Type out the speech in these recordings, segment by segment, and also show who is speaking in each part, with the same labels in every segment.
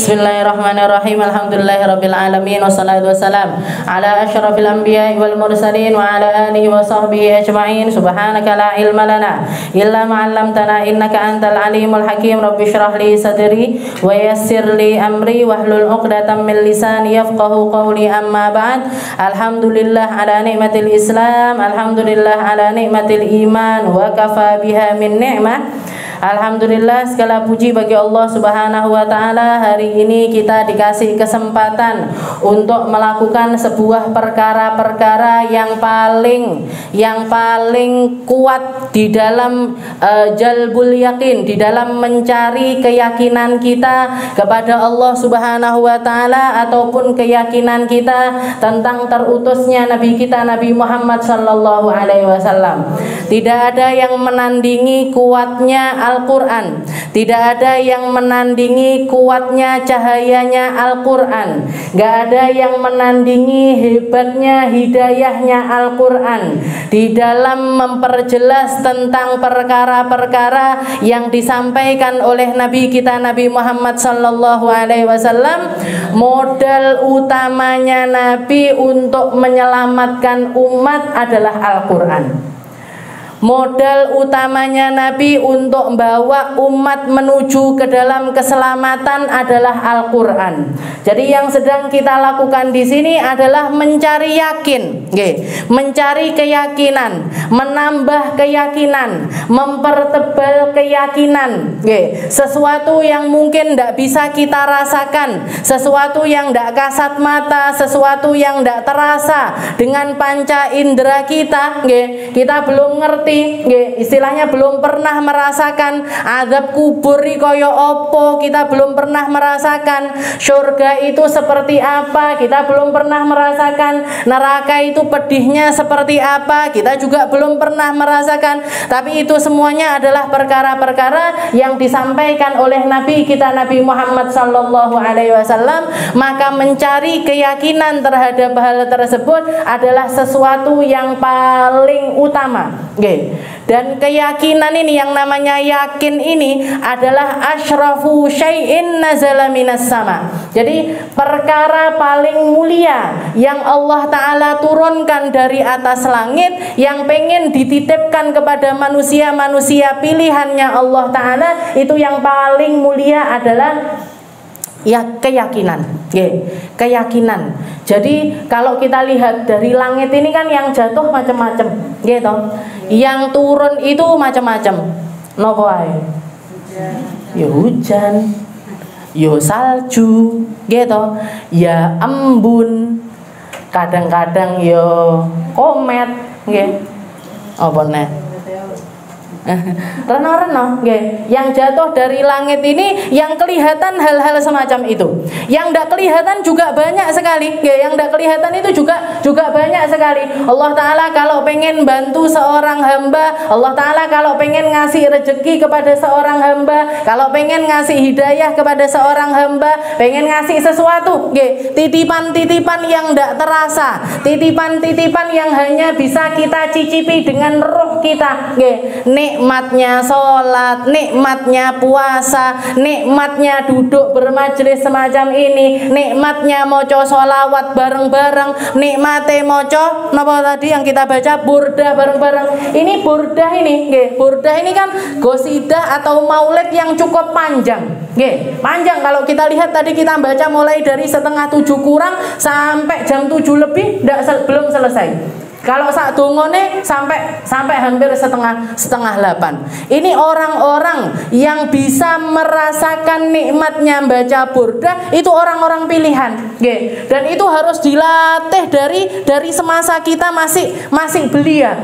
Speaker 1: Bismillahirrahmanirrahim. Alhamdulillahirabbil alamin wassalatu wassalam ala asyrafil anbiya'i wal mursalin wa ala alihi wa sahbihi ajma'in. Subhanaka la ilma lana illa ma 'allamtana innaka antal alimul hakim. Rabbi shrah li sadri wa yassir li amri wahlul 'uqdatam min lisani yafqahu qawli. Amma ba'd. Alhamdulillah ala nikmatil Islam, alhamdulillah ala nikmatil iman, wa kafa biha min ni'mah. Alhamdulillah, segala puji bagi Allah Subhanahu wa taala. Hari ini kita dikasih kesempatan untuk melakukan sebuah perkara-perkara yang paling kuat di dalam jalbul yakin, di dalam mencari keyakinan kita kepada Allah Subhanahu wa taala, ataupun keyakinan kita tentang terutusnya Nabi kita Nabi Muhammad sallallahu alaihi wasallam. Tidak ada yang menandingi kuatnya Al-Quran, tidak ada yang menandingi kuatnya cahayanya Al-Quran, gak ada yang menandingi hebatnya hidayahnya Al-Quran di dalam memperjelas tentang perkara-perkara yang disampaikan oleh Nabi kita Nabi Muhammad sallallahu alaihi wasallam. Modal utamanya Nabi untuk menyelamatkan umat adalah Al-Quran. Modal utamanya Nabi untuk membawa umat menuju ke dalam keselamatan adalah Al-Quran. Jadi yang sedang kita lakukan di sini adalah mencari yakin, mencari keyakinan, menambah keyakinan, mempertebal keyakinan. Sesuatu yang mungkin tidak bisa kita rasakan, sesuatu yang tidak kasat mata, sesuatu yang tidak terasa dengan panca indera kita, kita belum ngerti. Istilahnya belum pernah merasakan azab kubur kaya opo, kita belum pernah merasakan surga itu seperti apa, kita belum pernah merasakan neraka itu pedihnya seperti apa, kita juga belum pernah merasakan. Tapi itu semuanya adalah perkara-perkara yang disampaikan oleh Nabi kita Nabi Muhammad sallallahu alaihi wasallam. Maka mencari keyakinan terhadap hal tersebut adalah sesuatu yang paling utama. Dan keyakinan ini, yang namanya yakin ini, adalah asyrafu syai'in nazala minas sama. Jadi perkara paling mulia yang Allah Ta'ala turunkan dari atas langit, yang pengen dititipkan kepada manusia-manusia pilihannya Allah Ta'ala, itu yang paling mulia adalah keyakinan. Keyakinan. Jadi kalau kita lihat dari langit ini kan yang jatuh macam-macam, gitu. Yang turun itu macam-macam. Nopo ae? Ya hujan, ya salju, gitu. Ya embun, kadang-kadang ya komet, nggih. Apa nek? Reno-reno, yang jatuh dari langit ini, yang kelihatan hal-hal semacam itu. Yang tidak kelihatan juga banyak sekali. Yang tidak kelihatan itu juga banyak sekali. Allah Ta'ala kalau pengen bantu seorang hamba, Allah Ta'ala kalau pengen ngasih rezeki kepada seorang hamba, kalau pengen ngasih hidayah kepada seorang hamba, pengen ngasih sesuatu, titipan-titipan yang tidak terasa, titipan-titipan yang hanya bisa kita cicipi dengan roh kita, nikmatnya sholat, nikmatnya puasa, nikmatnya duduk bermajelis semacam ini, nikmatnya moco sholawat bareng-bareng, nikmate moco napa tadi yang kita baca burdah bareng-bareng. Ini burdah ini, burdah ini kan gosidah atau maulid yang cukup panjang, panjang. Kalau kita lihat tadi kita baca mulai dari 6:30 kurang sampai jam 7 lebih belum selesai. Kalau sak dongone sampai hampir setengah 8. Ini orang-orang yang bisa merasakan nikmatnya baca burdah, itu orang-orang pilihan, dan itu harus dilatih dari semasa kita masih belia.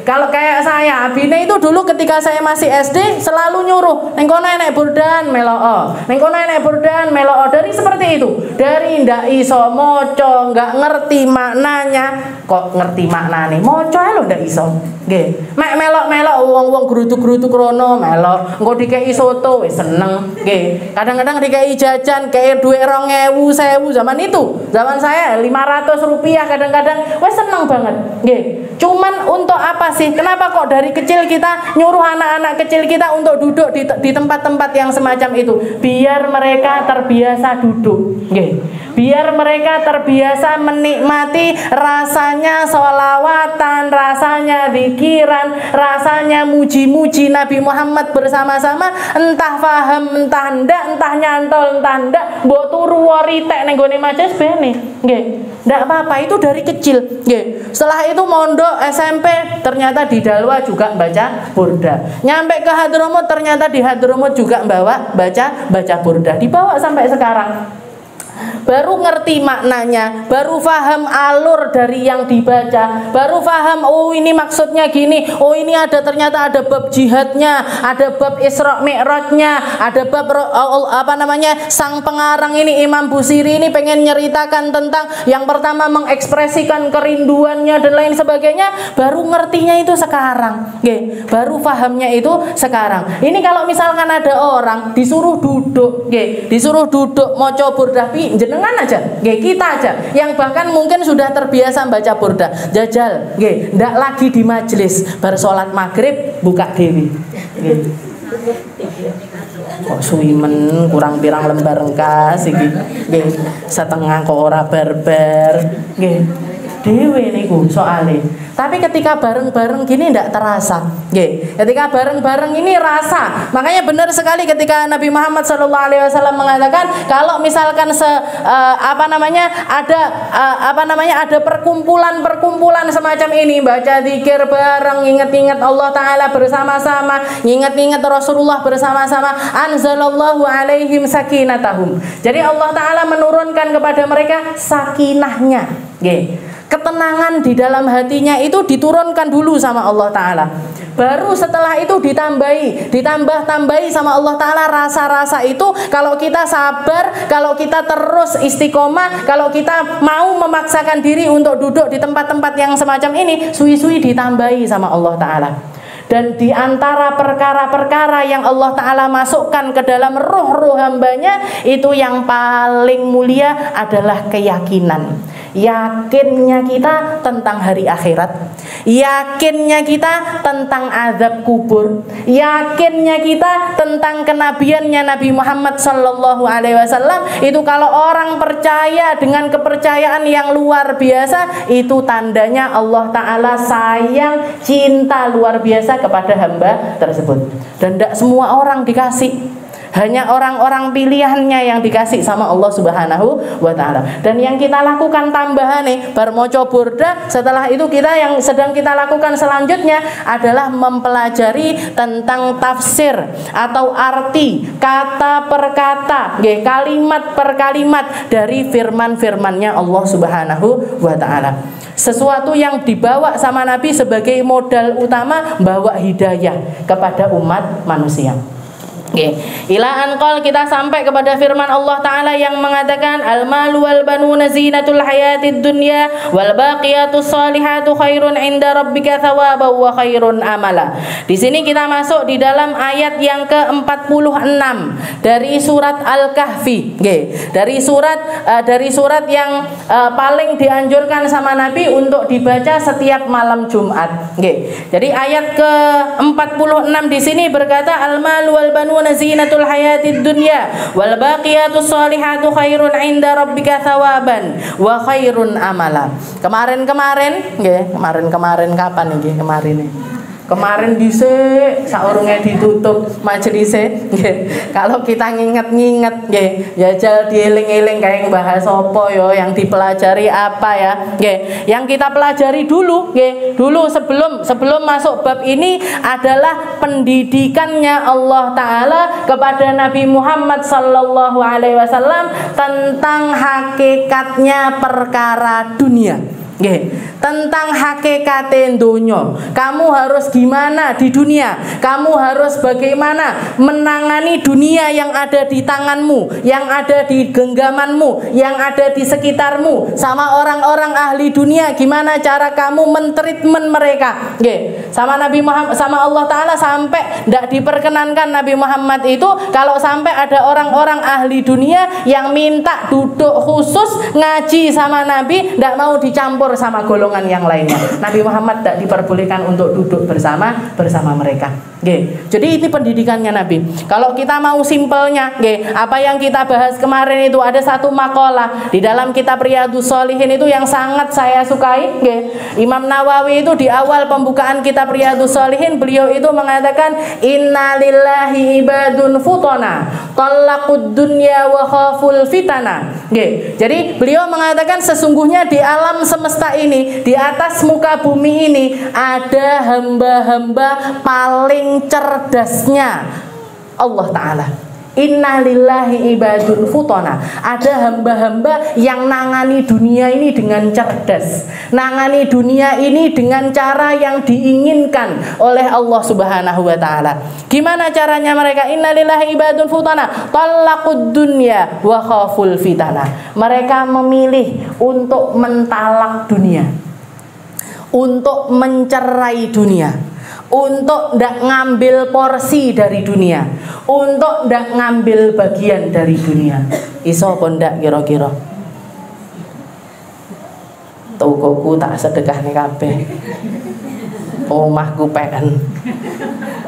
Speaker 1: Kalau kayak saya, abine itu dulu ketika saya masih SD selalu nyuruh, neng kono enek burdan meloo, neng kono enek burdan meloo. Dari seperti itu, dari ndak iso moco, nggak ngerti maknanya, kok ngerti maknane. Maca lho ndak iso. Nggih. Mek melok-melok wong-wong grutuk-grutuk rono melok. Engko dikeki soto wis seneng. Nggih. Kadang-kadang dikeki jajan, kayak duit 2000, 1000 zaman itu. Zaman saya 500 rupiah kadang-kadang wis seneng banget. Nggih. Cuman untuk apa sih? Kenapa kok dari kecil kita nyuruh anak-anak kecil kita untuk duduk di tempat-tempat yang semacam itu? Biar mereka terbiasa duduk. Nggih. Biar mereka terbiasa menikmati rasanya sholawatan, rasanya zikiran, rasanya muji-muji Nabi Muhammad bersama-sama. Entah paham, entah ndak, entah nyantol, entah ndak, mbok turu waritek ning gone majelis bene. Nggih. Ndak apa-apa, itu dari kecil. Nggih. Setelah itu mondok SMP ternyata di Dalwa juga baca burda. Nyampe ke Hadramut ternyata di Hadramut juga baca burda. Dibawa sampai sekarang. Baru ngerti maknanya, baru paham alur dari yang dibaca, baru paham oh ini maksudnya gini, oh ini ternyata ada bab jihadnya, ada bab Isra Mi'rajnya, ada bab sang pengarang ini Imam Busiri ini pengen nyeritakan tentang yang pertama mengekspresikan kerinduannya dan lain sebagainya. Baru ngertinya itu sekarang, nggih. Baru pahamnya itu sekarang. Ini kalau misalkan ada orang disuruh duduk, nggih, disuruh duduk maca burdah jenengan aja, nggih, kita aja yang bahkan mungkin sudah terbiasa baca burda, jajal, nggih, ndak lagi di majelis bar salat maghrib buka dewi, nggih. Kok suwimen kurang pirang lembar engkas iki, nggih, setengah kok ora barbar, nggih. Dewe niku soalnya. Tapi ketika bareng-bareng gini tidak terasa. Nggih. Ketika bareng-bareng ini rasa. Makanya benar sekali ketika Nabi Muhammad SAW mengatakan kalau misalkan ada perkumpulan semacam ini, baca zikir bareng, ingat-ingat Allah Taala bersama-sama, ingat-ingat Rasulullah bersama-sama, anzalallahu alaihim sakinatahum. Jadi Allah Taala menurunkan kepada mereka sakinahnya. Nggih. Ketenangan di dalam hatinya itu diturunkan dulu sama Allah Ta'ala. Baru setelah itu ditambah-tambahi sama Allah Ta'ala rasa-rasa itu. Kalau kita sabar, kalau kita terus istiqomah, kalau kita mau memaksakan diri untuk duduk di tempat-tempat yang semacam ini, suwi-suwi ditambahi sama Allah Ta'ala. Dan di antara perkara-perkara yang Allah Ta'ala masukkan ke dalam ruh-ruh hambanya, itu yang paling mulia adalah keyakinan. Yakinnya kita tentang hari akhirat, yakinnya kita tentang azab kubur, yakinnya kita tentang kenabiannya Nabi Muhammad Sallallahu Alaihi Wasallam. Itu kalau orang percaya dengan kepercayaan yang luar biasa, itu tandanya Allah Ta'ala sayang, cinta luar biasa kepada hamba tersebut. Dan tidak semua orang dikasih, hanya orang-orang pilihannya yang dikasih sama Allah Subhanahu wa Ta'ala. Dan yang kita lakukan tambahan nih, bar maca burda, setelah itu yang sedang kita lakukan selanjutnya adalah mempelajari tentang tafsir atau arti kata per kata, kalimat per kalimat dari firman-firmannya Allah Subhanahu wa Ta'ala. Sesuatu yang dibawa sama Nabi sebagai modal utama bawa hidayah kepada umat manusia. Ila anqal, kita sampai kepada firman Allah Ta'ala yang mengatakan al-malu wal banuna zinatul hayatid dunya wal baqiyatus salihatu khairun inda rabbika thawaban wa khairun amala. Di sini kita masuk di dalam ayat yang ke-46 dari surat Al-Kahfi. Dari surat yang paling dianjurkan sama Nabi untuk dibaca setiap malam Jumat. Jadi ayat ke-46 di sini berkata al-malu wal banuna zinatul hayatid dunya wal baqiyatus salihatu khairun inda rabbika thawaban wa khairun amala. Kemarin kapan iki? Kemarin dhisik saurunge ditutup majelise nggih. Kalau kita nginget-nginget nggih, jajal dieling-eling kayak bahas apa ya, yang dipelajari apa ya nggih. Yang kita pelajari dulu nggih. Dulu sebelum masuk bab ini adalah pendidikannya Allah Ta'ala kepada Nabi Muhammad sallallahu alaihi wasallam tentang hakikatnya perkara dunia. Nggih, tentang hakikat donya. Kamu harus gimana di dunia? Kamu harus bagaimana menangani dunia yang ada di tanganmu, yang ada di genggamanmu, yang ada di sekitarmu, sama orang-orang ahli dunia. Gimana cara kamu mentreatment mereka? Nggih, sama Nabi Muhammad, sama Allah Ta'ala sampai tidak diperkenankan Nabi Muhammad itu kalau sampai ada orang-orang ahli dunia yang minta duduk khusus ngaji sama Nabi, tidak mau dicampur sama golongan yang lainnya. Nabi Muhammad tidak diperbolehkan untuk duduk bersama mereka. Jadi ini pendidikannya Nabi. Kalau kita mau simpelnya, apa yang kita bahas kemarin itu ada satu makalah di dalam kitab Riyadhus Shalihin itu yang sangat saya sukai. Imam Nawawi itu di awal pembukaan kitab Riyadhus Shalihin beliau itu mengatakan innalillahi ibadun futana talaqud dunya wa khaful fitana. Jadi beliau mengatakan sesungguhnya di alam semesta ini, di atas muka bumi ini ada hamba-hamba paling cerdasnya Allah Ta'ala. Inna lillahi ibadun futona. Ada hamba-hamba yang nangani dunia ini dengan cerdas, nangani dunia ini dengan cara yang diinginkan oleh Allah Subhanahu wa Ta'ala. Gimana caranya mereka? Inna lillahi ibadun futona talaqud dunya wa khaful fitana. Mereka memilih untuk mentalak dunia, untuk mencerai dunia, untuk tidak ngambil porsi dari dunia, untuk tidak ngambil bagian dari dunia. Iso apa ndak kira-kira? Tokoku tak sedekah nih kabeh, omahku peken.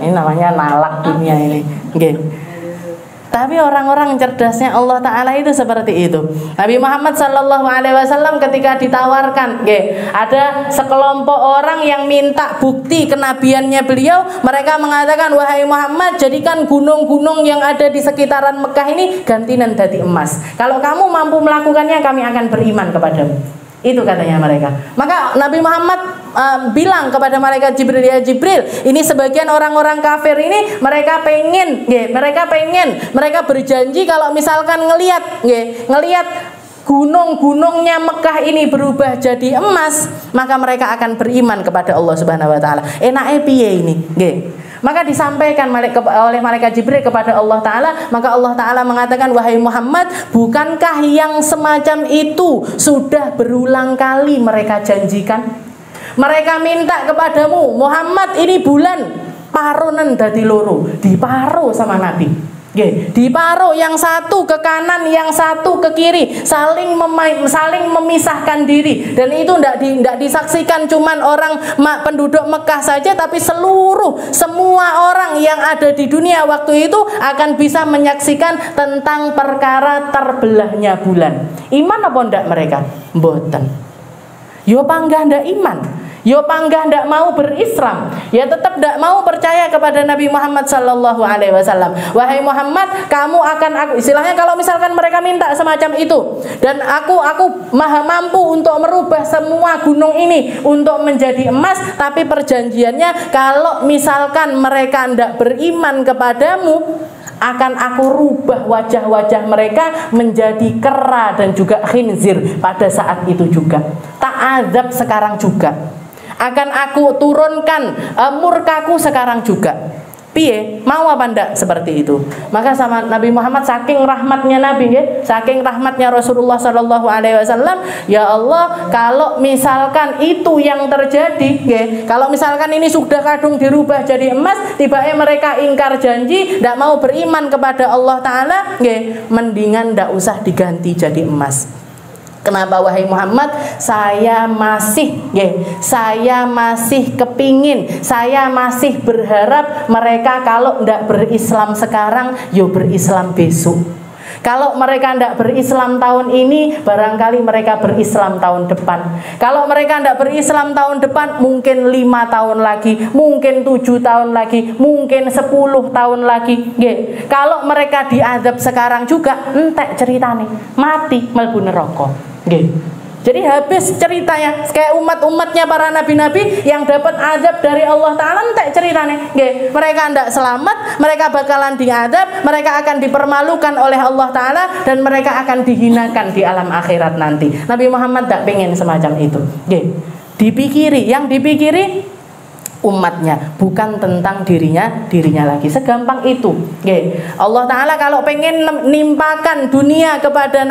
Speaker 1: Ini namanya nalak dunia ini. Tapi orang-orang cerdasnya Allah Ta'ala itu seperti itu. Nabi Muhammad SAW ketika ditawarkan, ada sekelompok orang yang minta bukti kenabiannya beliau. Mereka mengatakan, wahai Muhammad, jadikan gunung-gunung yang ada di sekitaran Mekah ini gantian dari emas. Kalau kamu mampu melakukannya, kami akan beriman kepadamu. Itu katanya mereka. Maka Nabi Muhammad bilang kepada malaikat Jibril, ya Jibril, ini sebagian orang-orang kafir ini mereka pengen, mereka berjanji kalau misalkan ngelihat gunung-gunungnya Mekah ini berubah jadi emas, maka mereka akan beriman kepada Allah Subhanahu wa Ta'ala. Enake piye ini? Maka disampaikan oleh malaikat Jibril kepada Allah Ta'ala. Maka Allah Ta'ala mengatakan, wahai Muhammad, bukankah yang semacam itu sudah berulang kali mereka janjikan? Mereka minta kepadamu, Muhammad, ini bulan paronen dadi loro, diparo sama Nabi. Diparo, yang satu ke kanan, yang satu ke kiri, saling memisahkan diri. Dan itu tidak disaksikan cuman orang penduduk Mekah saja, tapi semua orang yang ada di dunia waktu itu akan bisa menyaksikan tentang perkara terbelahnya bulan. Iman apa ndak mereka? Mboten. Yo panggah ndak iman, yo panggah ndak mau berislam, ya tetap ndak mau percaya kepada Nabi Muhammad sallallahu alaihi wasallam. Wahai Muhammad, kamu akan istilahnya kalau misalkan mereka minta semacam itu, dan aku maha mampu untuk merubah semua gunung ini untuk menjadi emas, tapi perjanjiannya kalau misalkan mereka ndak beriman kepadamu, akan aku rubah wajah-wajah mereka menjadi kera dan juga khinzir pada saat itu juga. Tak azab sekarang juga. Akan aku turunkan murkaku sekarang juga. Piye, mau apa ndak seperti itu? Maka sama Nabi Muhammad, saking rahmatnya Nabi, saking rahmatnya Rasulullah Sallallahu Alaihi Wasallam, ya Allah, kalau misalkan itu yang terjadi, kalau misalkan ini sudah kadung dirubah jadi emas, tiba-tiba mereka ingkar janji, ndak mau beriman kepada Allah Taala, mendingan ndak usah diganti jadi emas. Kenapa wahai Muhammad? Saya masih kepingin, saya masih berharap mereka kalau ndak berislam sekarang, yo berislam besok. Kalau mereka tidak berislam tahun ini, barangkali mereka berislam tahun depan. Kalau mereka tidak berislam tahun depan, mungkin 5 tahun lagi, mungkin 7 tahun lagi, mungkin 10 tahun lagi. Kalau mereka diazab sekarang juga, entek ceritane, mati mlebu neraka. Jadi habis ceritanya kayak umat-umatnya para nabi-nabi yang dapat azab dari Allah Ta'ala, entek ceritanya. Nggih, mereka ndak selamat, mereka bakalan diadab, mereka akan dipermalukan oleh Allah Ta'ala, dan mereka akan dihinakan di alam akhirat nanti. Nabi Muhammad tak pengen semacam itu. Nggih. Dipikiri, yang dipikiri umatnya, bukan tentang dirinya lagi. Segampang itu. Okay. Allah Ta'ala kalau pengen nimpakan dunia kepada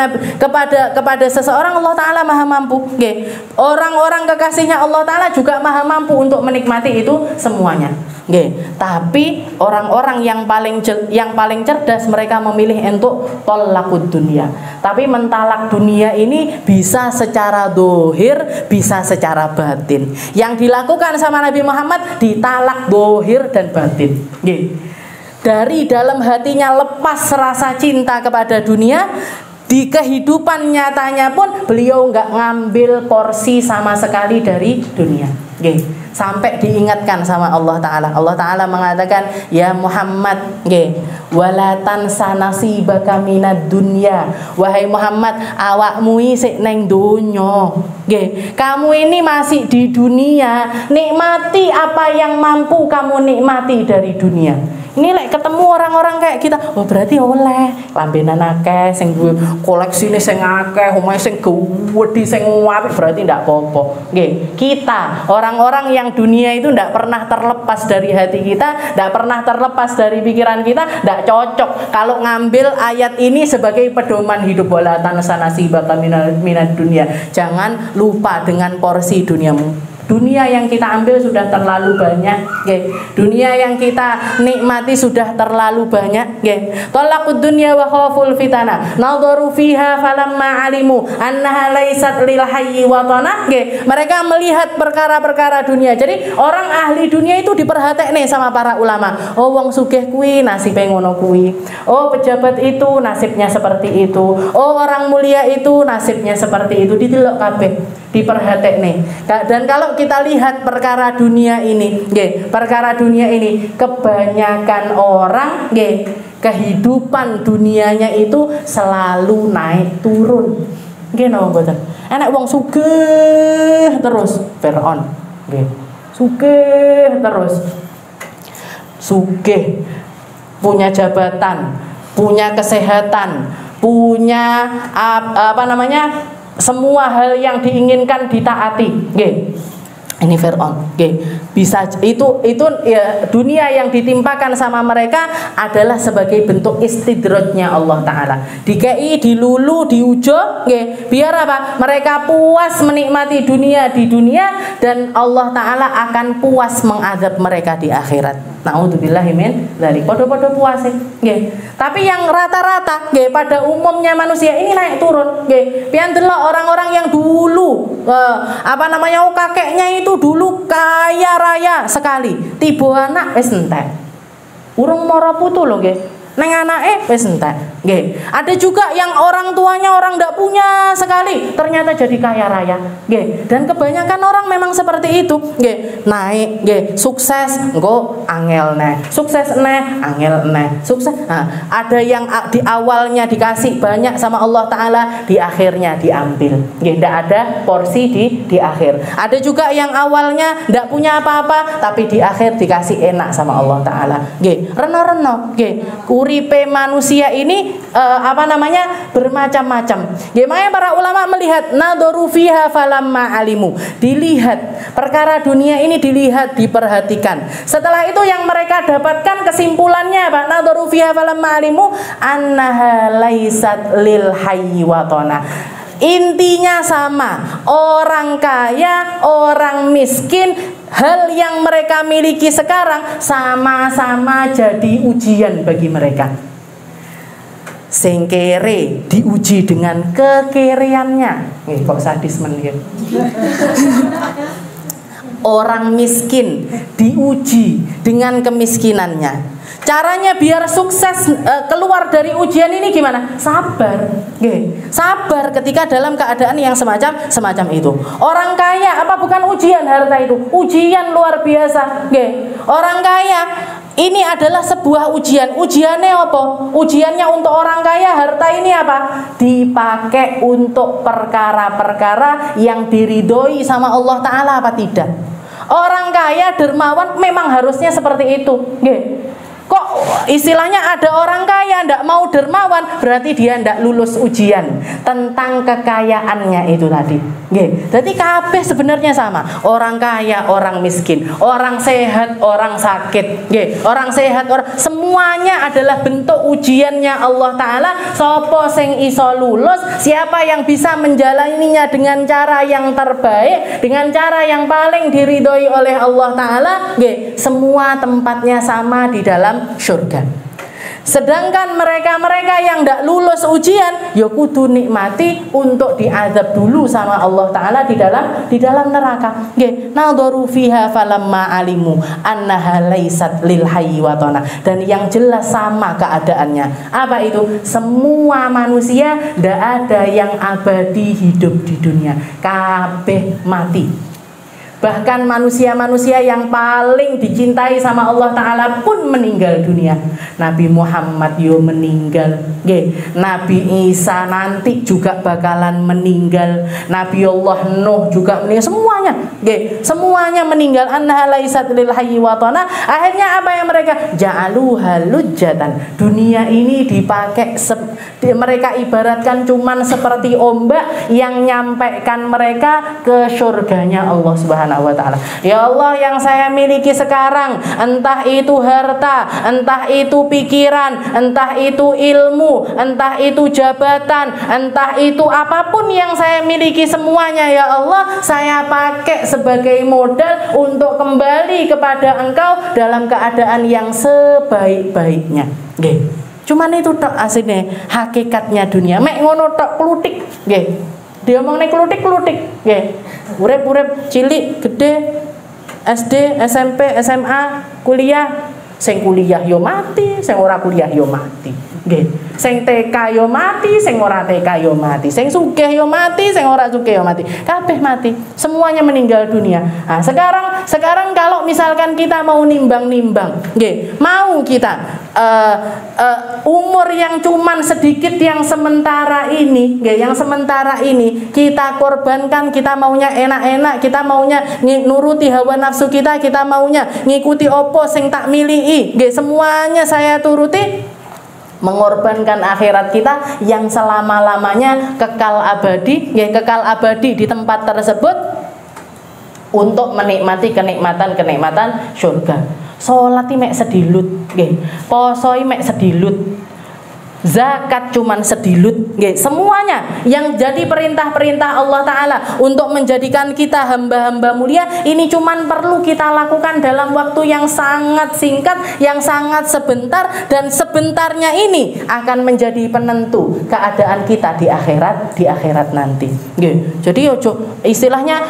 Speaker 1: seseorang, Allah Ta'ala maha mampu. Okay. Orang-orang kekasihnya Allah Ta'ala juga maha mampu untuk menikmati itu semuanya. Okay. Tapi orang-orang yang paling cerdas, mereka memilih untuk tolakut dunia. Tapi mentalak dunia ini bisa secara dohir, bisa secara batin. Yang dilakukan sama Nabi Muhammad ditalak dohir dan batin. Dari dalam hatinya lepas rasa cinta kepada dunia, di kehidupan nyatanya pun beliau nggak ngambil porsi sama sekali dari dunia. Sampai diingatkan sama Allah Ta'ala. Allah Ta'ala mengatakan, ya Muhammad, wala tansa nasibaka minad dunya. Wahai Muhammad, awakmu isik neng dunya. Kamu ini masih di dunia, nikmati apa yang mampu kamu nikmati dari dunia. Ini ketemu orang-orang kayak kita, oh berarti oleh lambenan akeh, sing duwe koleksine sing akeh, omahe sing gedhe sing apik, berarti ndak apa-apa. Kita orang-orang yang dunia itu ndak pernah terlepas dari hati kita, ndak pernah terlepas dari pikiran kita, ndak cocok kalau ngambil ayat ini sebagai pedoman hidup. Wala tansa nasibaka minad dunya. Jangan lupa dengan porsi duniamu. Dunia yang kita ambil sudah terlalu banyak, dunia yang kita nikmati sudah terlalu banyak. Talaqud dunya wa khaful fitana, nadharu fiha falamma alimu annaha laysat lil hayyi watana. Mereka melihat perkara-perkara dunia. Jadi orang ahli dunia itu diperhatekne sama para ulama. Oh wong sugih kuwi nasibe ngono kuwi. Oh pejabat itu nasibnya seperti itu. Oh orang mulia itu nasibnya seperti itu. Didelok kabeh, diperhatekne. Dan kalau kita lihat perkara dunia ini, kebanyakan orang, kehidupan dunianya itu selalu naik turun. Enak wong sugih terus Fir'aun, sugih terus, sugih, punya jabatan, punya kesehatan, punya semua hal yang diinginkan ditaati. Ini Fir'aun. Bisa itu ya, dunia yang ditimpakan sama mereka adalah sebagai bentuk istidrojnya Allah Ta'ala. Dikei, dilulu, diujo, biar apa? Mereka puas menikmati dunia di dunia, dan Allah Ta'ala akan puas mengadab mereka di akhirat. Na'udzubillahi min dzalik. Podo-podo puas. Tapi yang rata-rata, pada umumnya manusia ini naik turun. Pian delok orang-orang yang dulu kakeknya itu dulu kaya raya sekali, tiba anak wis entek. Urung mara putu lho neng anake wis entek. Ada juga yang orang tuanya orang ndak punya sekali, ternyata jadi kaya raya. Dan kebanyakan orang memang seperti itu. Naik, sukses, engko angel neh. Sukses neh, angel neh. Sukses. Ada yang di awalnya dikasih banyak sama Allah Ta'ala, di akhirnya diambil. Ndak ada porsi di akhir. Ada juga yang awalnya ndak punya apa-apa, tapi di akhir dikasih enak sama Allah Ta'ala. Reno-reno. Uripe manusia ini bermacam-macam. Makanya para ulama melihat nadharu fiha falamma alimu, dilihat perkara dunia ini, dilihat, diperhatikan. Setelah itu yang mereka dapatkan kesimpulannya apa? Nadharu fiha falamma alimu annaha laysat lil hayyi watana. Intinya sama, orang kaya, orang miskin, hal yang mereka miliki sekarang sama-sama jadi ujian bagi mereka. Sing kere diuji dengan kekereannya. Kok sadis men gitu. Orang miskin diuji dengan kemiskinannya. Caranya biar sukses keluar dari ujian ini gimana? Sabar. Sabar ketika dalam keadaan yang semacam itu. Orang kaya apa bukan ujian harta itu? Ujian luar biasa. Orang kaya ini adalah sebuah ujian. Ujiannya apa? Ujiannya untuk orang kaya, harta ini apa? Dipakai untuk perkara-perkara yang diridhoi sama Allah Ta'ala apa tidak? Orang kaya dermawan memang harusnya seperti itu. Nggih. Kok istilahnya ada orang kaya ndak mau dermawan, berarti dia ndak lulus ujian tentang kekayaannya itu tadi. Nggih. Jadi kabeh sebenarnya sama. Orang kaya, orang miskin, orang sehat, orang sakit. Nggih. Orang sehat, orang semuanya adalah bentuk ujiannya Allah Ta'ala. Sopo sing iso lulus, siapa yang bisa menjalaninya dengan cara yang terbaik, dengan cara yang paling diridhoi oleh Allah Ta'ala. Nggih. Semua tempatnya sama di dalam surga. Sedangkan mereka-mereka yang tidak lulus ujian, ya kudu nikmati untuk diazab dulu sama Allah Ta'ala di dalam neraka. Nggih, nadharu fiha falamma alimu annaha laysat lil hayyi watana. Dan yang jelas sama keadaannya. Apa itu? Semua manusia tidak ada yang abadi hidup di dunia. Kabeh mati. Bahkan manusia-manusia yang paling dicintai sama Allah Ta'ala pun meninggal dunia. Nabi Muhammad yo meninggal. Nabi Isa nanti juga bakalan meninggal. Nabi Allah Nuh juga meninggal. Semuanya semuanya meninggal. Annaha laysat lil hayyi watana. Akhirnya apa yang mereka? Ja'aluha lujjatan. Dunia ini dipakai mereka ibaratkan cuman seperti ombak yang nyampaikan mereka ke surganya Allah Subhanahu wa Ta'ala. Ya Allah, yang saya miliki sekarang, entah itu harta, entah itu pikiran, entah itu ilmu, entah itu jabatan, entah itu apapun yang saya miliki, semuanya ya Allah saya pakai sebagai modal untuk kembali kepada Engkau dalam keadaan yang sebaik-baiknya. Cuman itu tok asine hakikatnya dunia. Mek ngono tok klutik, nggih. Dia omongne klutik-klutik, nggih. Urip-urip cilik, gede, SD, SMP, SMA, kuliah. Sing kuliah yo mati, sing ora kuliah yo mati. Nggih. Sing TK yo mati, sing ora TK yo mati. Sing sugih yo mati, sing ora sugih yo mati. Kabeh mati. Semuanya meninggal dunia. Nah, sekarang kalau misalkan kita mau nimbang-nimbang, nggih, mau kita umur yang cuman sedikit yang sementara ini, nggih, yang sementara ini kita korbankan, kita maunya enak-enak, kita maunya nuruti hawa nafsu kita maunya ngikuti opo sing tak miliki, nggih, semuanya saya turuti, mengorbankan akhirat kita yang selama-lamanya kekal abadi, nggih, kekal abadi di tempat tersebut untuk menikmati kenikmatan surga. Salat mek sedilut, nggih. Poso mek sedilut. Zakat cuman sedilut, nggih. Semuanya yang jadi perintah-perintah Allah Ta'ala untuk menjadikan kita hamba-hamba mulia, ini cuman perlu kita lakukan dalam waktu yang sangat singkat, yang sangat sebentar, dan sebentarnya ini akan menjadi penentu keadaan kita di akhirat nanti. Nggih. Jadi ojo istilahnya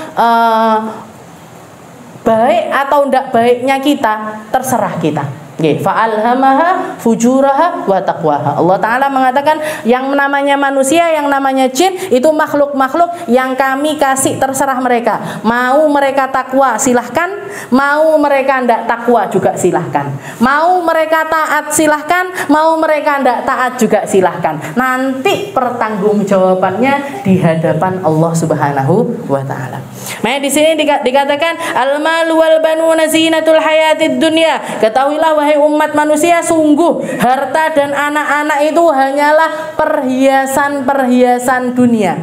Speaker 1: baik atau tidak baiknya kita terserah kita. Fa'alhamaha fujuraha wa taqwaha. Allah Ta'ala mengatakan yang namanya manusia, yang namanya jin itu makhluk-makhluk yang kami kasih terserah mereka. Mau mereka takwa silahkan, mau mereka tidak takwa juga silahkan. Mau mereka taat silahkan, mau mereka tidak taat juga silahkan. Nanti pertanggungjawabannya di hadapan Allah Subhanahu wa Ta'ala. Nah, di sini dikatakan al-malu wal banuna zinatul hayatid dunya. Ketahuilah wahai umat manusia, sungguh harta dan anak-anak itu hanyalah perhiasan-perhiasan dunia.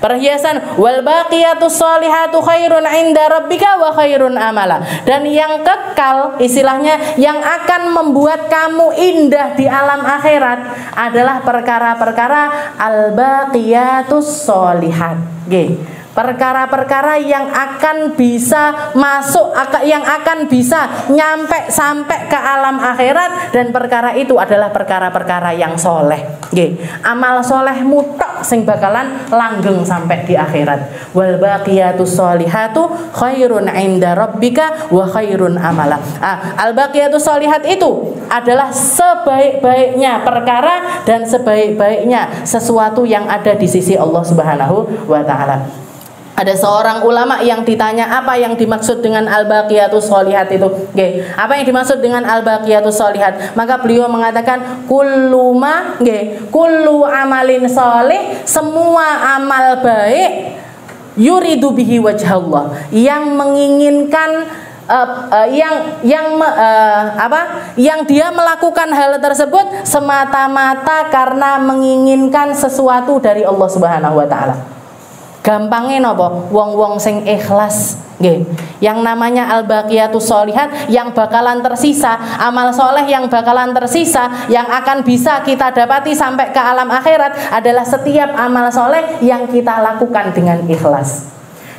Speaker 1: Perhiasan. Wal baqiyatus sholihatu khairun 'inda rabbika wa khairun amala. Dan yang kekal, istilahnya yang akan membuat kamu indah di alam akhirat adalah perkara-perkara al baqiyatus sholihat. Perkara-perkara yang akan bisa masuk, yang akan bisa nyampe sampai ke alam akhirat, dan perkara itu adalah perkara-perkara yang soleh. Amal soleh mutlak sing bakalan langgeng sampai di akhirat. Wal baqiyatus sholihatu khairun 'inda rabbika wa khairun amala. Al baqiyatus sholihat itu adalah sebaik-baiknya perkara dan sebaik-baiknya sesuatu yang ada di sisi Allah Subhanahu wa Ta'ala. Ada seorang ulama yang ditanya apa yang dimaksud dengan al-baqiyatus sholihat itu. Nggih, apa yang dimaksud dengan al-baqiyatus sholihat? Maka beliau mengatakan kullu amalin sholih, semua amal baik yuridu bihi wajhallah, yang menginginkan yang dia melakukan hal tersebut semata-mata karena menginginkan sesuatu dari Allah Subhanahu wa taala. Gampangnya nopo, wong-wong sing ikhlas, nggih. Yang namanya al-baqiyatus sholihat, yang bakalan tersisa, amal soleh yang bakalan tersisa, yang akan bisa kita dapati sampai ke alam akhirat adalah setiap amal soleh yang kita lakukan dengan ikhlas.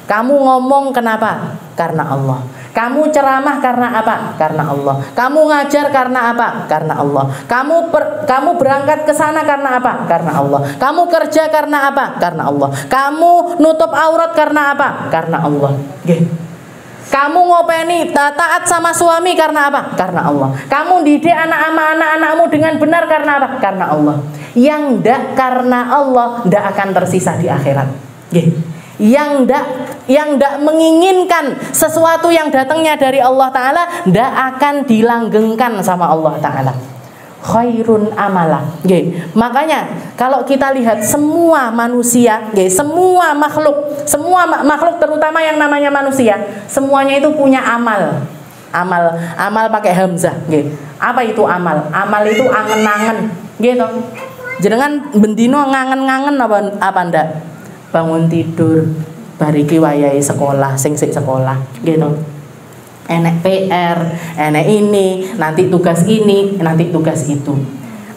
Speaker 1: Kamu ngomong kenapa? Karena Allah. Kamu ceramah karena apa? Karena Allah. Kamu ngajar karena apa? Karena Allah. Kamu berangkat ke sana karena apa? Karena Allah. Kamu kerja karena apa? Karena Allah. Kamu nutup aurat karena apa? Karena Allah. Kamu ngopeni taat sama suami karena apa? Karena Allah. Kamu didik anak-anakmu dengan benar karena apa? Karena Allah. Yang ndak karena Allah ndak akan tersisa di akhirat. Yang ndak menginginkan sesuatu yang datangnya dari Allah Ta'ala ndak akan dilanggengkan sama Allah Ta'ala. Khairun amala. Makanya kalau kita lihat semua manusia, semua makhluk terutama yang namanya manusia, semuanya itu punya amal pakai hamzah. Apa itu amal? Amal itu angen-angen, gitu. Jenengan bendino ngangen-ngangen apa ndak? Bangun tidur, bariki wayahe sekolah, sing sekolah, gitu. Enek PR, enek ini, nanti tugas ini, nanti tugas itu.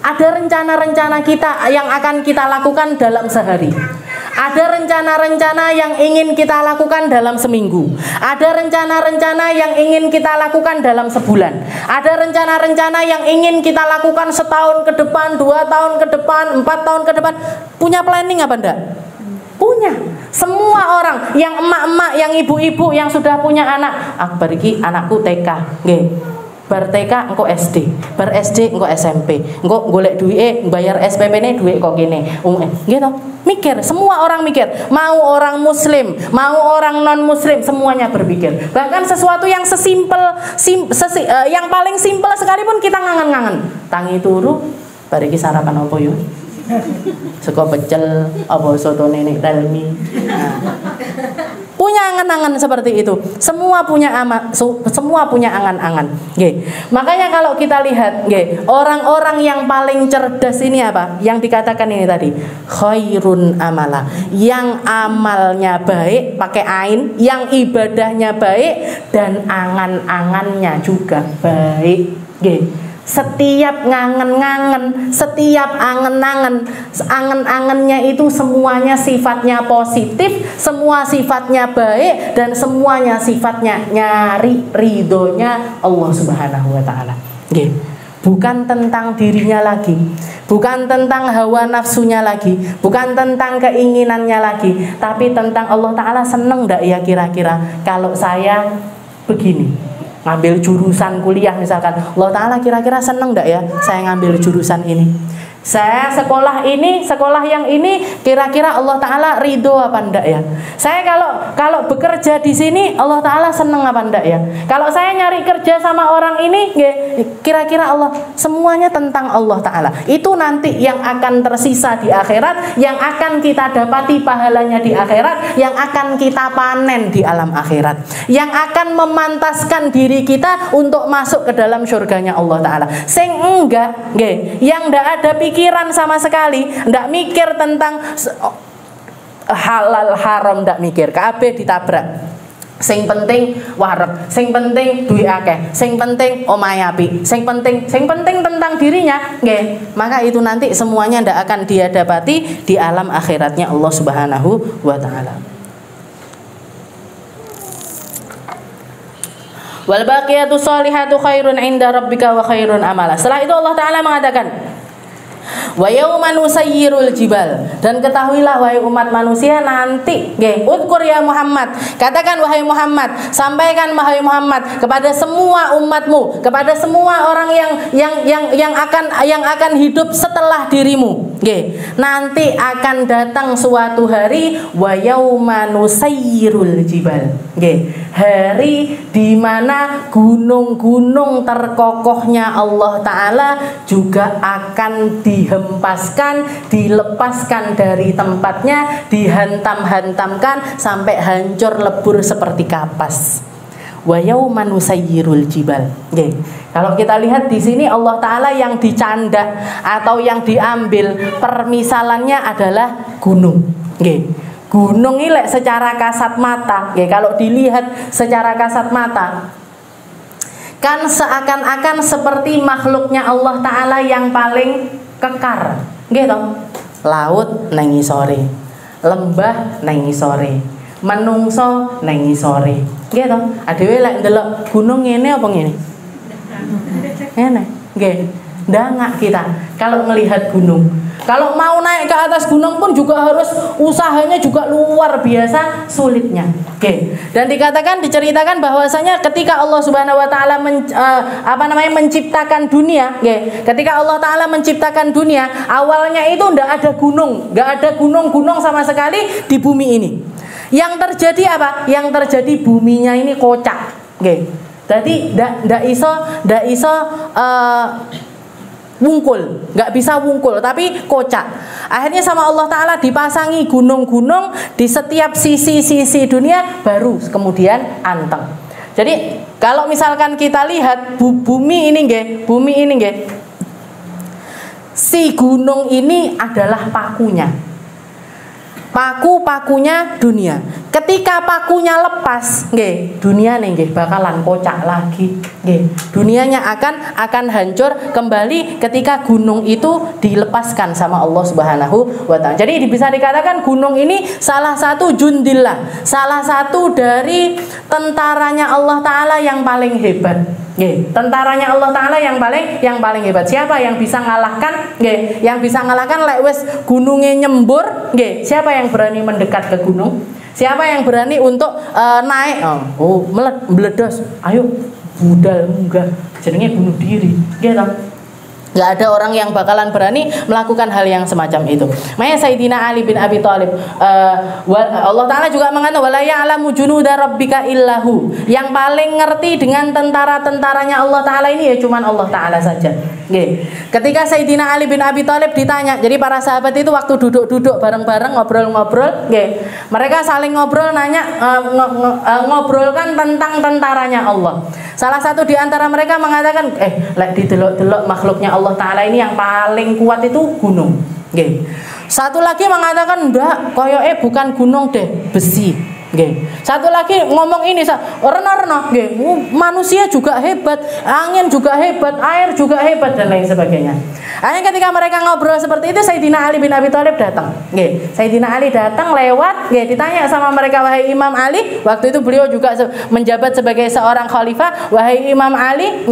Speaker 1: Ada rencana-rencana kita yang akan kita lakukan dalam sehari. Ada rencana-rencana yang ingin kita lakukan dalam seminggu. Ada rencana-rencana yang ingin kita lakukan dalam sebulan. Ada rencana-rencana yang ingin kita lakukan setahun ke depan, 2 tahun ke depan, 4 tahun ke depan. Punya planning apa enggak? Punya. Semua orang, yang emak-emak, yang ibu-ibu yang sudah punya anak, bariki anakku TK, nggih. Bar TK engko SD, bar SD engko SMP, engko golek duwike bayar SPP-ne duit kok kene. Gitu. Mikir, semua orang mikir. Mau orang muslim, mau orang non muslim, semuanya berpikir. Bahkan sesuatu yang yang paling simpel sekalipun kita ngangen-ngangen. Tangi turu, bariki sarapan opo yo? Sego pecel apa soto nenek Relmi. Punya angan-angan seperti itu. Semua punya angan-angan. Makanya kalau kita lihat, orang-orang yang paling cerdas ini apa? Yang dikatakan ini tadi, khairun amala, yang amalnya baik pakai ain, yang ibadahnya baik dan angan-angannya juga baik. Setiap ngangen-ngangen, setiap angen-angennya itu semuanya sifatnya positif, semua sifatnya baik, dan semuanya sifatnya nyari ridhonya Allah Subhanahu wa Ta'ala. Bukan tentang dirinya lagi, bukan tentang hawa nafsunya lagi, bukan tentang keinginannya lagi, tapi tentang Allah Ta'ala seneng ndak ya kira-kira kalau saya begini, ngambil jurusan kuliah misalkan, Allah Ta'ala kira-kira seneng enggak ya saya ngambil jurusan ini, saya sekolah yang ini kira-kira Allah Ta'ala ridho apa enggak ya, saya kalau bekerja di sini Allah Ta'ala seneng apa enggak ya, kalau saya nyari kerja sama orang ini kira-kira Allah, semuanya tentang Allah Ta'ala. Itu nanti yang akan tersisa di akhirat, yang akan kita dapati pahalanya di akhirat, yang akan kita panen di alam akhirat, yang akan memantaskan diri kita untuk masuk ke dalam surganya Allah Ta'ala. Sing enggak, yang enggak ada pikiran sama sekali, enggak mikir tentang halal haram, enggak mikir, kabeh ditabrak. Sing penting warep, sing penting duit akeh, sing penting omahe apik, sing penting tentang dirinya, maka itu nanti semuanya ndak akan dia dapati di alam akhiratnya Allah Subhanahu wa Ta'ala. Wal baqiyatu sholihatu khairun 'inda rabbika wa khairun amala. Setelah itu Allah Ta'ala mengatakan, wa yauma nusayyirul jibal, dan ketahuilah wahai umat manusia nanti, udkur ya Muhammad, katakan wahai Muhammad, sampaikan wahai Muhammad kepada semua umatmu, kepada semua orang yang akan hidup setelah dirimu, Nggih, nanti akan datang suatu hari wa yauma nusayyirul jibal. Nggih, hari di mana gunung-gunung terkokohnya Allah Ta'ala juga akan dihempaskan, dilepaskan dari tempatnya, dihantam-hantamkan sampai hancur lebur seperti kapas. Wa yauma nusayyirul jibal. Nggih. Kalau kita lihat di sini Allah Ta'ala yang dicanda atau yang diambil permisalannya adalah gunung. Nggih. Gunung ini secara kasat mata, nggih, kalau dilihat secara kasat mata kan seakan-akan seperti makhluknya Allah Ta'ala yang paling kekar. Nggih toh? Laut nang ngisore, lembah nang ngisore, menungso nang ngisore. Nggih toh? Adewe lek ndelok gunung ngene apa ngene? Ngene. Nggih. Ndangak kita kalau melihat gunung. Kalau mau naik ke atas gunung pun juga harus usahanya juga luar biasa sulitnya. Oke. Dan diceritakan bahwasanya ketika Allah Subhanahu wa taala menciptakan dunia, ketika Allah Taala menciptakan dunia, awalnya itu ndak ada gunung sama sekali di bumi ini. Yang terjadi apa? Yang terjadi buminya ini kocak. Jadi ndak iso wungkul, nggak bisa wungkul, tapi kocak. Akhirnya sama Allah Ta'ala dipasangi gunung-gunung di setiap sisi-sisi dunia, baru kemudian anteng. Jadi kalau misalkan kita lihat bumi ini si gunung ini adalah pakunya, pakunya dunia. Ketika pakunya lepas, dunia bakalan kocak lagi. Dunianya akan hancur kembali ketika gunung itu dilepaskan sama Allah Subhanahu wa Ta'ala. Jadi bisa dikatakan gunung ini salah satu jundillah, salah satu dari tentaranya Allah Ta'ala yang paling hebat. Tentaranya Allah Ta'ala yang paling hebat. Siapa yang bisa ngalahkan? Yang bisa ngalahkan lek wis gunungnya nyembur, siapa yang berani mendekat ke gunung? Siapa yang berani untuk naik? Meledos. Ayo budal munggah. Jenenge bunuh diri. Gitu. Nggak ada orang yang bakalan berani melakukan hal yang semacam itu. Makanya Sayyidina Ali bin Abi Thalib, Allah Ta'ala juga mengatakan wala ya'lamu junuda rabbika illahu. Yang paling ngerti dengan tentara-tentaranya Allah Ta'ala ini ya cuman Allah Ta'ala saja. Ketika Sayyidina Ali bin Abi Thalib ditanya, jadi para sahabat itu waktu duduk-duduk bareng-bareng ngobrol-ngobrol, mereka saling ngobrol, nanya, ngobrolkan tentang tentaranya Allah. Salah satu di antara mereka mengatakan, lek didelok-delok makhluknya Allah Ta'ala ini yang paling kuat itu gunung. Satu lagi mengatakan, enggak, koyoke bukan gunung deh, besi. Satu lagi ngomong ini, rena-rena, manusia juga hebat, angin juga hebat, air juga hebat, dan lain sebagainya. Akhirnya ketika mereka ngobrol seperti itu, Sayyidina Ali bin Abi Thalib datang. Sayyidina Ali datang lewat, ditanya sama mereka, wahai Imam Ali, waktu itu beliau juga menjabat sebagai seorang khalifah, wahai Imam Ali,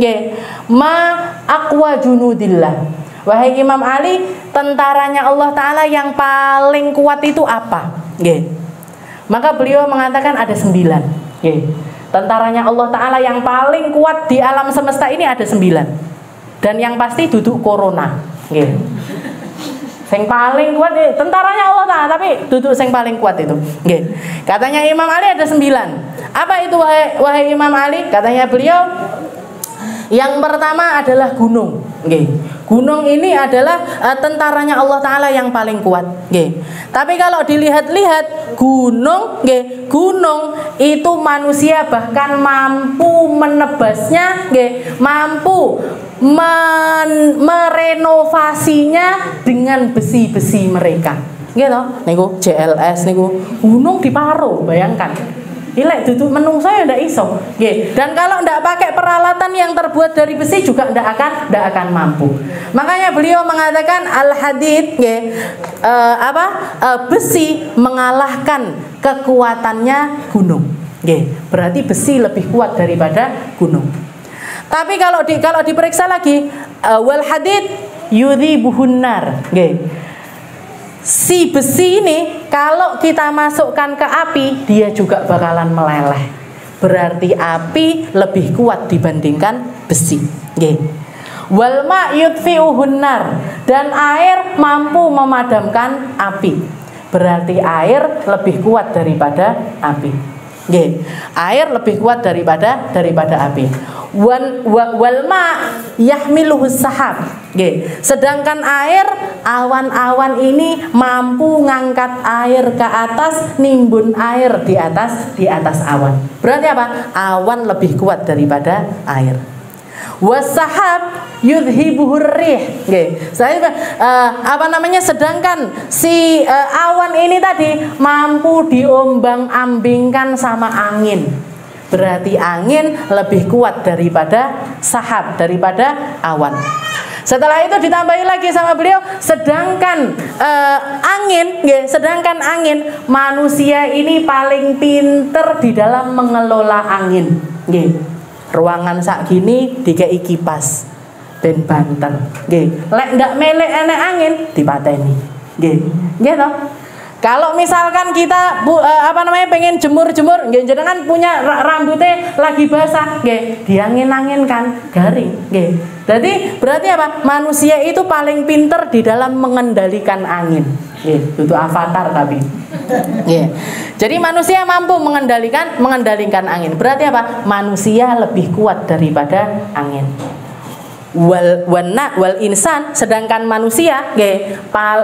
Speaker 1: ma aqwa junudillah. Wahai Imam Ali, tentaranya Allah Ta'ala yang paling kuat itu apa? Maka beliau mengatakan ada 9. Tentaranya Allah Ta'ala yang paling kuat di alam semesta ini ada 9. Dan yang pasti duduk corona. Yang paling kuat tentaranya Allah Ta'ala, tapi duduk yang paling kuat itu. Katanya Imam Ali ada 9. Apa itu wahai Imam Ali? Katanya beliau, yang pertama adalah gunung. Gunung ini adalah tentaranya Allah Ta'ala yang paling kuat. Tapi kalau dilihat-lihat gunung itu manusia bahkan mampu menebasnya, mampu merenovasinya dengan besi-besi mereka. Niku JLS niku gunung diparo, bayangkan. Ilek duduk menungso ya ndak iso. Dan kalau ndak pakai peralatan yang terbuat dari besi juga ndak akan mampu. Makanya beliau mengatakan al-hadid, besi mengalahkan kekuatannya gunung. Berarti besi lebih kuat daripada gunung. Tapi kalau diperiksa lagi, wal hadid yudhibuhun nar. Si besi ini kalau kita masukkan ke api, dia juga bakalan meleleh. Berarti api lebih kuat dibandingkan besi. Wal ma yudfi'uhun nar, dan air mampu memadamkan api. Berarti air lebih kuat daripada api. Nggih, air lebih kuat daripada api. Wal ma yahmiluhus sahab. Nggih, sedangkan air, awan-awan ini mampu ngangkat air ke atas, nimbun air di atas awan. Berarti apa? Awan lebih kuat daripada air. Wasahab yudhibuhur rih. Sedangkan si awan ini tadi mampu diombang-ambingkan sama angin. Berarti angin lebih kuat daripada sahab, daripada awan. Setelah itu ditambahi lagi sama beliau, sedangkan angin, manusia ini paling pinter di dalam mengelola angin. Ruangan sak gini dikei kipas ben banter. Nggih. Lek ndak melek enek angin dipateni. Nggih. Nggih toh? Kalau misalkan kita pengen jemur-jemur, nggih jenengan punya rambutnya lagi basah, nggih, diangin-anginkan garing, nggih. Jadi berarti apa? Manusia itu paling pinter di dalam mengendalikan angin. Nggih, itu avatar tapi. Nggih. Jadi manusia mampu mengendalikan angin. Berarti apa? Manusia lebih kuat daripada angin. Wal insan, sedangkan manusia,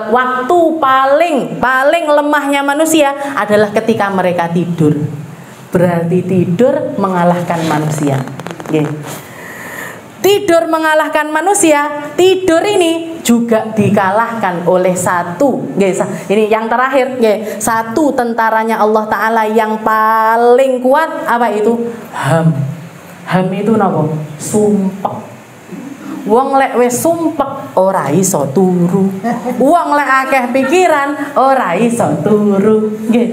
Speaker 1: waktu paling lemahnya manusia adalah ketika mereka tidur. Berarti tidur mengalahkan manusia. Tidur mengalahkan manusia. Tidur ini juga dikalahkan oleh satu, ini yang terakhir, satu tentaranya Allah Ta'ala yang paling kuat. Apa itu? Ham itu napa? Sumpek. Wong lek wis sumpek ora iso turu. Wong lek akeh pikiran ora iso turu. Nggih.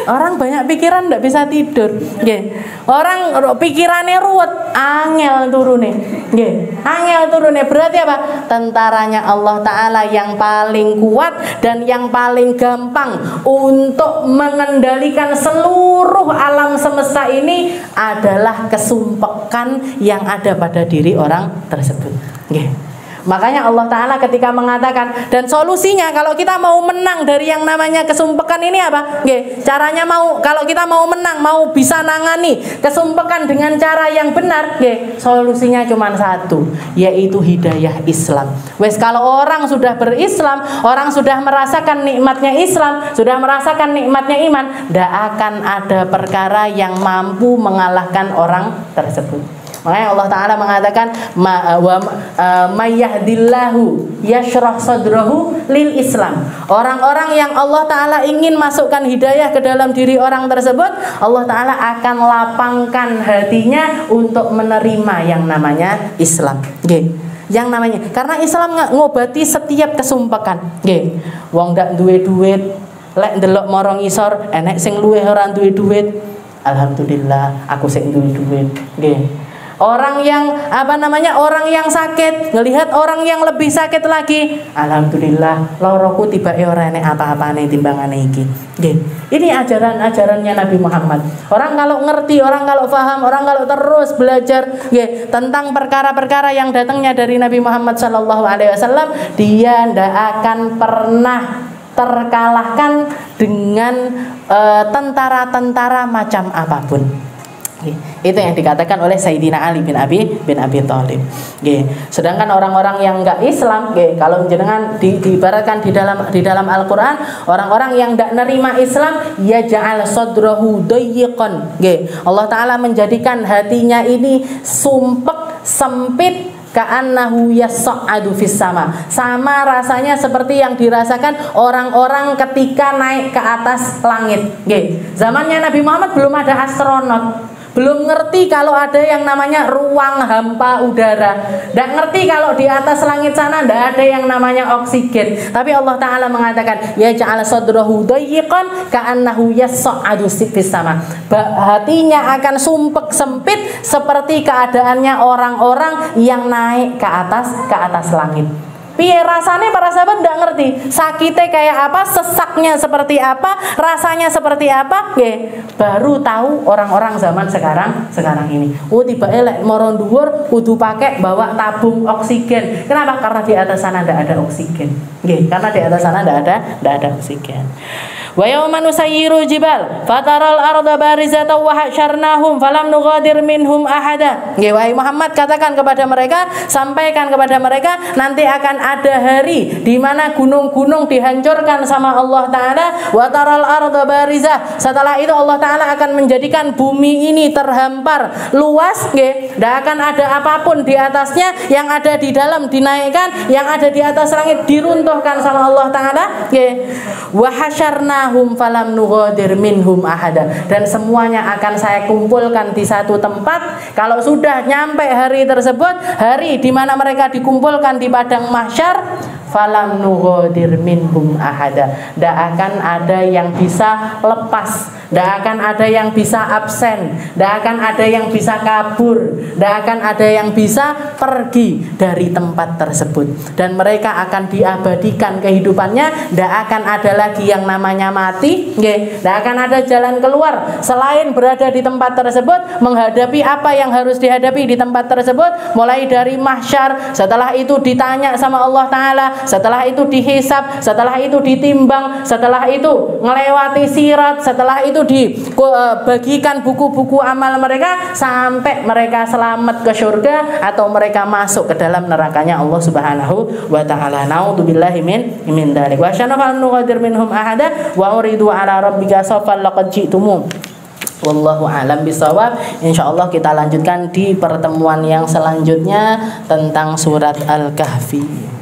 Speaker 1: Orang banyak pikiran ndak bisa tidur. Nggih. Orang pikirannya ruwet, angel turune. Nggih. Angel turune berarti apa? Tentaranya Allah Ta'ala yang paling kuat dan yang paling gampang untuk mengendalikan seluruh alam semesta ini adalah kesumpekan yang ada pada diri orang tersebut. Okay. Makanya Allah Ta'ala ketika mengatakan, dan solusinya kalau kita mau menang dari yang namanya kesumpekan ini apa? Okay. Caranya kalau kita mau menang, mau bisa nangani kesumpekan dengan cara yang benar, solusinya cuma satu, yaitu hidayah Islam. Wes, kalau orang sudah berislam, orang sudah merasakan nikmatnya Islam, sudah merasakan nikmatnya iman, tidak akan ada perkara yang mampu mengalahkan orang tersebut. Makanya Allah Ta'ala mengatakan mayyahdillahu yashrah sadrahu lil Islam. Orang-orang yang Allah Ta'ala ingin masukkan hidayah ke dalam diri orang tersebut, Allah Ta'ala akan lapangkan hatinya untuk menerima yang namanya Islam. Yang namanya, karena Islam ngobati setiap kesumpekan. Wong ndak duwe duit, lek ndelok morong isor enek sing luwih ora duwe duit, alhamdulillah aku sing duwe duit. Orang yang orang yang sakit ngelihat orang yang lebih sakit lagi, alhamdulillah loroku tiba ora enek apa-apane timbangane iki. Ini ajaran-ajarannya Nabi Muhammad. Orang kalau ngerti, orang kalau paham, orang kalau terus belajar tentang perkara-perkara yang datangnya dari Nabi Muhammad SAW, dia ndak akan pernah terkalahkan dengan tentara-tentara macam apapun. Itu yang dikatakan oleh Sayyidina Ali bin Abi Thalib. Sedangkan orang-orang yang enggak Islam, kalau jenengan diibaratkan di dalam Al-Qur'an, orang-orang yang enggak nerima Islam, ya ja'al sadrahu dayyiqan. Allah Ta'ala menjadikan hatinya ini sumpek, sempit, ka'annahu yas'adu fis sama. Sama rasanya seperti yang dirasakan orang-orang ketika naik ke atas langit. Zamannya Nabi Muhammad belum ada astronot, belum ngerti kalau ada yang namanya ruang hampa udara, tidak ngerti kalau di atas langit sana tidak ada yang namanya oksigen. Tapi Allah Ta'ala mengatakan, ya ja'ala sadrahu dayyiqan ka'annahu yas'adu fis sama. Hatinya akan sumpek sempit seperti keadaannya orang-orang yang naik ke atas langit. Piye rasanya para sahabat nggak ngerti. Sakitnya kayak apa, sesaknya seperti apa, rasanya seperti apa. Baru tahu orang-orang zaman sekarang ini. Oh tiba elek moron dhuwur kudu pakai bawa tabung oksigen. Kenapa? Karena di atas sana tidak ada oksigen. Karena di atas sana tidak ada oksigen. Wa yawma nusayyiru jibal fataral arda barizatan wa hasyarnahum falam nughadir minhum ahada. Wahai Muhammad, katakan kepada mereka, sampaikan kepada mereka, nanti akan ada hari di mana gunung-gunung dihancurkan sama Allah Taala. Wa taral arda barizah. Setelah itu Allah Taala akan menjadikan bumi ini terhampar luas, tidak akan ada apapun di atasnya, yang ada di dalam dinaikkan, yang ada di atas langit diruntuhkan sama Allah Taala. Wa hasyarnahum falam nughadir minhum ahada. Dan semuanya akan saya kumpulkan di satu tempat. Kalau sudah nyampe hari tersebut, hari di mana mereka dikumpulkan di padang mahsyar, falam nughadir minhum ahada. Tidak akan ada yang bisa lepas, tidak akan ada yang bisa absen, tidak akan ada yang bisa kabur, tidak akan ada yang bisa pergi dari tempat tersebut. Dan mereka akan diabadikan kehidupannya. Tidak akan ada lagi yang namanya mati, tidak akan ada jalan keluar selain berada di tempat tersebut, menghadapi apa yang harus dihadapi di tempat tersebut, mulai dari mahsyar, setelah itu ditanya sama Allah Ta'ala, setelah itu dihisab, setelah itu ditimbang, setelah itu melewati sirat, setelah itu dibagikan buku-buku amal mereka sampai mereka selamat ke surga atau mereka masuk ke dalam nerakanya Allah Subhanahu wa Ta'ala. Na'udzubillahi min dzalik. Wa syanafa nughadir minhum ahada wa uridu ala rabbika safan laqad ji'tumu. Wallahu a'lam bishawab. Insyaallah kita lanjutkan di pertemuan yang selanjutnya tentang surat Al-Kahfi.